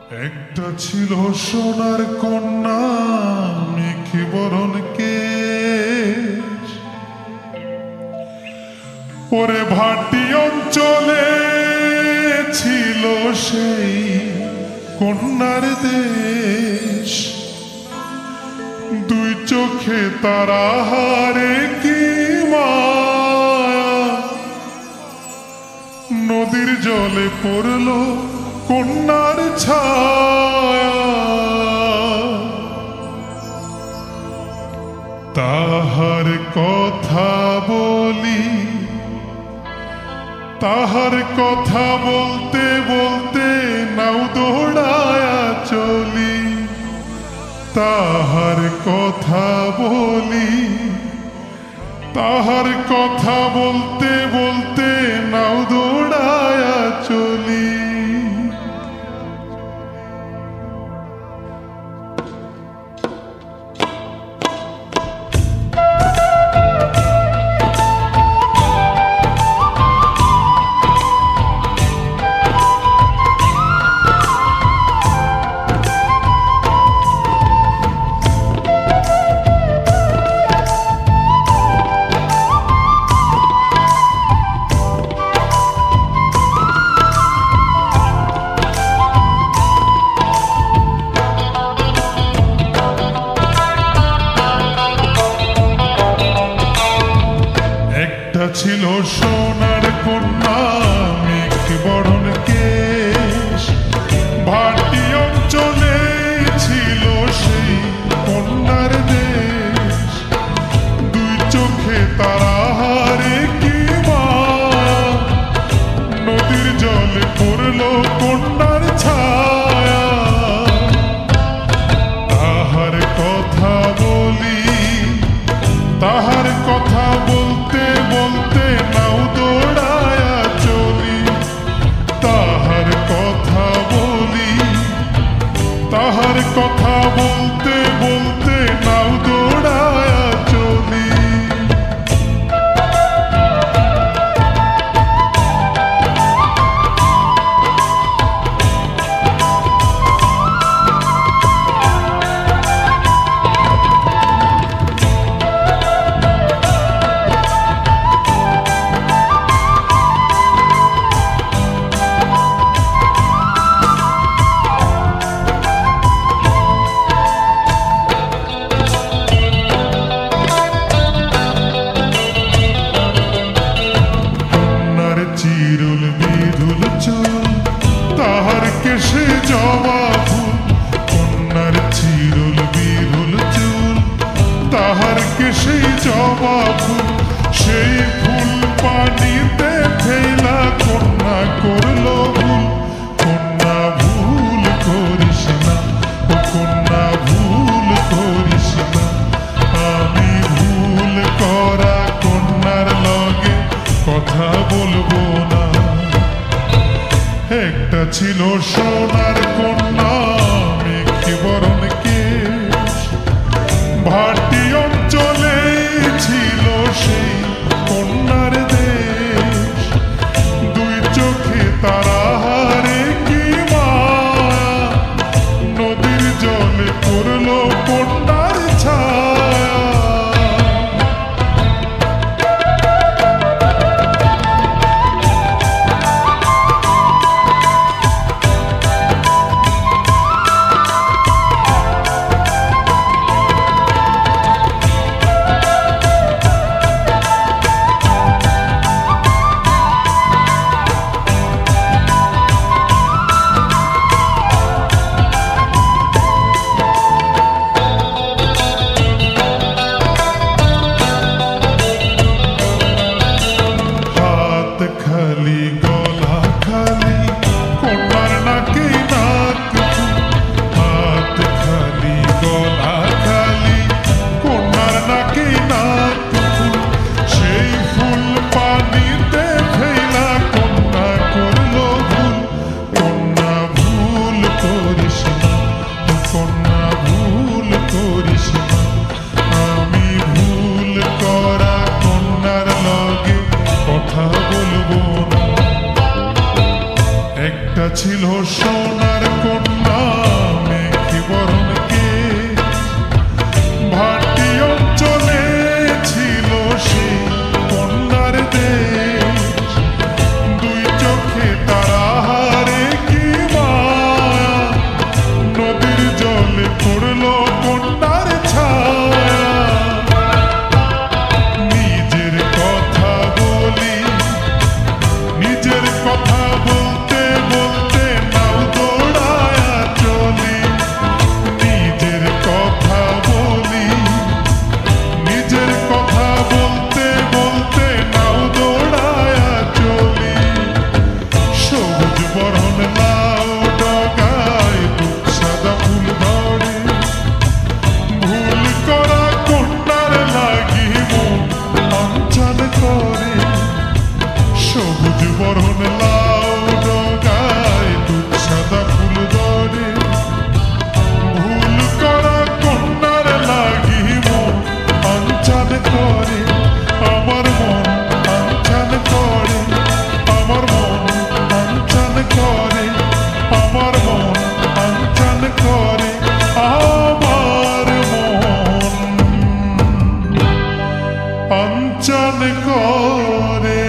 একটা ছিল সোনার কন্যা মেঘে বরণ কেশ, ওরে ভাটি অঞ্চলে ছিল সেই কন্যার দেশ। দুই চোখে তারা হারে কি মায়া, নদীর জলে পড়ল কন্যার ছায়া। তাহার কথা বলি, তাহার কথা বলতে বলতে নাও দৌড়ায়া চলি। তাহার কথা বলি, তাহার কথা বলতে বলতে নাও দৌড়ায়া চলি। ছিল সোনার কন্যা মেঘে বরণ কেশ, ভাটি অঞ্চলে ছিল সেই কন্যার দেশ। দুই চোখে তারা হারে কি মায়া, নদীর জলে পড়ল কন্যার ছায়া। তাহার কথা বলি, তাহার কথা বলতে বলতে নাও দৌড়ায়া চলি। তাহার কথা বলি, তাহার কথা বলতে বলতে নাও দৌড়ায়া চলি। চিরুল বিরুল চুল তাহার কেশে জবা ফুল, কন্যার চিরুল বিরুল চুল তাহার কেশে জবা ফুল। সেই ফুল পানিতে ফেলা কন্যা করল ভুল। কন্যা ভুল করিস না, ও কন্যা ভুল করিস না। আমি ভুল করা কন্যার লগে কথা বলবো না। একটা ছিল সোনার কন্যা মেঘে বরণ কেশ, ভাটি অঞ্চলে ছিল সেই কন্যার দেশ। দুই চোখে তারা হারে কি মায়া, নদীর জলে পড়ল কন্যার ছায়া। খালি গলা খালি কন্যার নাকে নাক ফুল, হাত খালি গলা খালি কন্যার নাকে নাক ফুল। সেই ফুল পানিতে ফেলা কন্যা করল ভুল। কন্যা ভুল করিস না, কন্যা ভুল করিস না। আমি ভুল করা কন্যার লগে কথা বলবো না। একটা ছিল সোনার কন্যা অঞ্চল করে